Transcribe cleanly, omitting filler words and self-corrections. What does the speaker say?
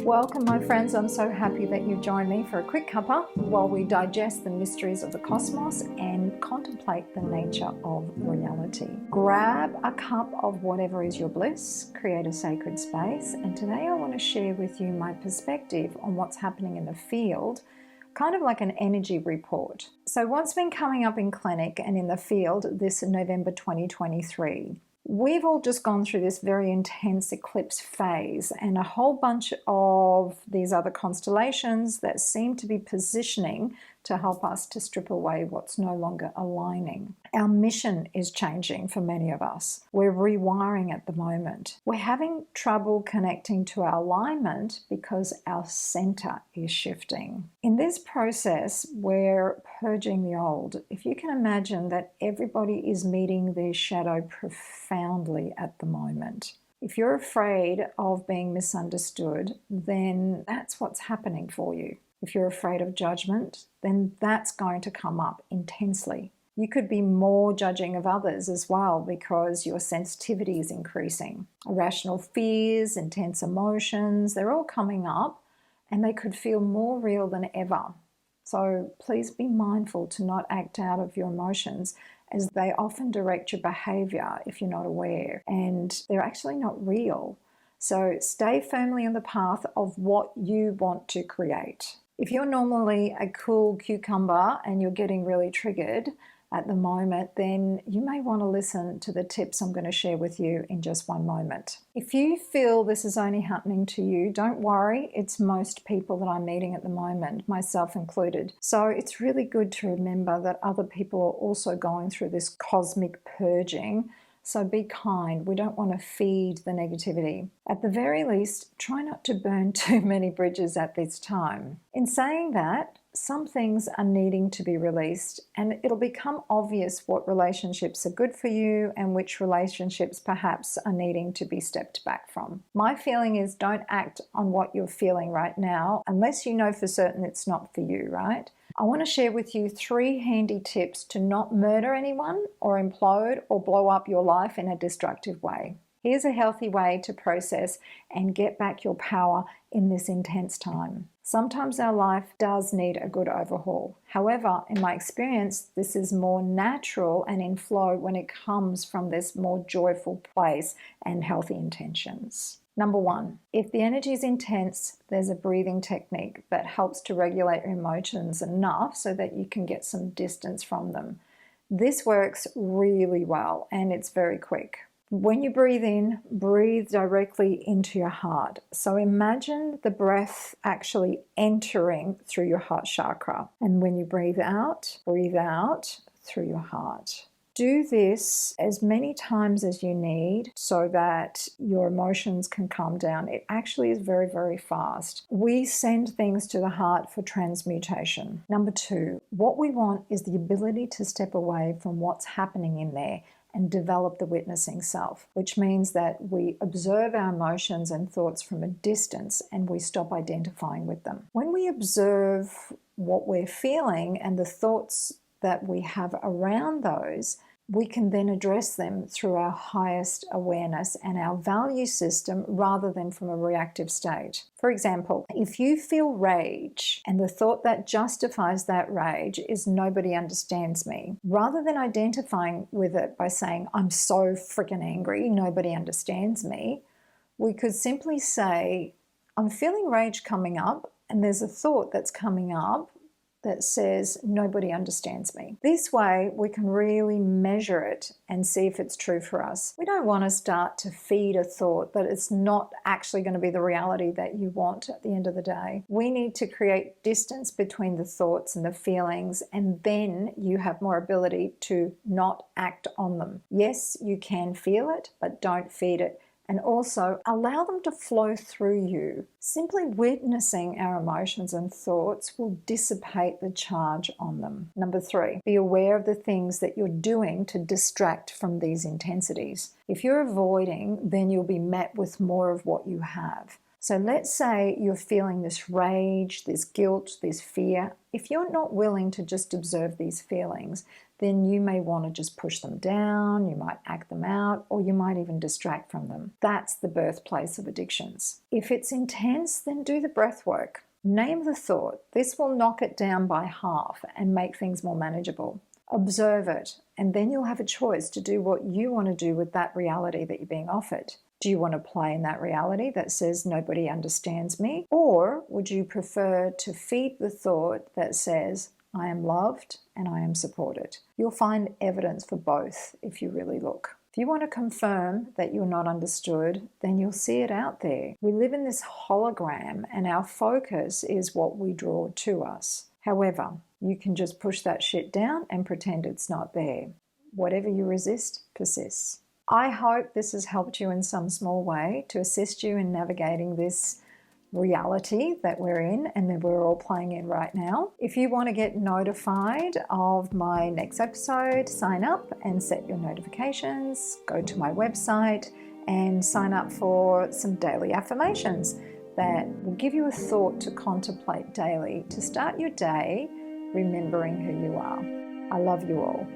Welcome, my friends. I'm so happy that you've joined me for a quick cuppa while we digest the mysteries of the cosmos and contemplate the nature of reality. Grab a cup of whatever is your bliss, create a sacred space, and today I want to share with you my perspective on what's happening in the field, kind of like an energy report. So what's been coming up in clinic and in the field this November 2023? We've all just gone through this very intense eclipse phase and a whole bunch of these other constellations that seem to be positioning to help us to strip away what's no longer aligning. Our mission is changing for many of us. We're rewiring at the moment. We're having trouble connecting to our alignment because our center is shifting. In this process, we're purging the old. If you can imagine that everybody is meeting their shadow profoundly at the moment. If you're afraid of being misunderstood, then that's what's happening for you. If you're afraid of judgment, then that's going to come up intensely. You could be more judging of others as well because your sensitivity is increasing. Irrational fears, intense emotions, they're all coming up and they could feel more real than ever. So please be mindful to not act out of your emotions, as they often direct your behavior if you're not aware, and they're actually not real. So stay firmly on the path of what you want to create. If you're normally a cool cucumber and you're getting really triggered at the moment, then you may want to listen to the tips I'm going to share with you in just one moment. If you feel this is only happening to you, don't worry. It's most people that I'm meeting at the moment, myself included. So it's really good to remember that other people are also going through this cosmic purging. So be kind. We don't want to feed the negativity. At the very least, try not to burn too many bridges at this time. In saying that, some things are needing to be released, and it'll become obvious what relationships are good for you and which relationships perhaps are needing to be stepped back from. My feeling is don't act on what you're feeling right now unless you know for certain it's not for you, right? I want to share with you 3 handy tips to not murder anyone or implode or blow up your life in a destructive way. Here's a healthy way to process and get back your power in this intense time. Sometimes our life does need a good overhaul. However, in my experience, this is more natural and in flow when it comes from this more joyful place and healthy intentions. Number 1, if the energy is intense, there's a breathing technique that helps to regulate your emotions enough so that you can get some distance from them. This works really well and it's very quick. When you breathe in, breathe directly into your heart. So imagine the breath actually entering through your heart chakra. And when you breathe out through your heart. Do this as many times as you need so that your emotions can calm down. It actually is very, very fast. We send things to the heart for transmutation. Number 2, what we want is the ability to step away from what's happening in there and develop the witnessing self, which means that we observe our emotions and thoughts from a distance and we stop identifying with them. When we observe what we're feeling and the thoughts that we have around those, we can then address them through our highest awareness and our value system rather than from a reactive state. For example, if you feel rage and the thought that justifies that rage is nobody understands me, rather than identifying with it by saying, I'm so freaking angry, nobody understands me, we could simply say, I'm feeling rage coming up and there's a thought that's coming up that says nobody understands me. This way we can really measure it and see if it's true for us. We don't want to start to feed a thought that it's not actually going to be the reality that you want at the end of the day. We need to create distance between the thoughts and the feelings, and then you have more ability to not act on them. Yes, you can feel it, but don't feed it. And also allow them to flow through you. Simply witnessing our emotions and thoughts will dissipate the charge on them. Number 3, be aware of the things that you're doing to distract from these intensities. If you're avoiding, then you'll be met with more of what you have. So let's say you're feeling this rage, this guilt, this fear. If you're not willing to just observe these feelings, then you may want to just push them down, you might act them out, or you might even distract from them. That's the birthplace of addictions. If it's intense, then do the breath work. Name the thought. This will knock it down by half and make things more manageable. Observe it, and then you'll have a choice to do what you want to do with that reality that you're being offered. Do you want to play in that reality that says nobody understands me? Or would you prefer to feed the thought that says, I am loved and I am supported? You'll find evidence for both if you really look. If you want to confirm that you're not understood, then you'll see it out there. We live in this hologram and our focus is what we draw to us. However, you can just push that shit down and pretend it's not there. Whatever you resist persists. I hope this has helped you in some small way to assist you in navigating this reality that we're in and that we're all playing in right now. If you want to get notified of my next episode, sign up and set your notifications. Go to my website and sign up for some daily affirmations that will give you a thought to contemplate daily to start your day remembering who you are. I love you all.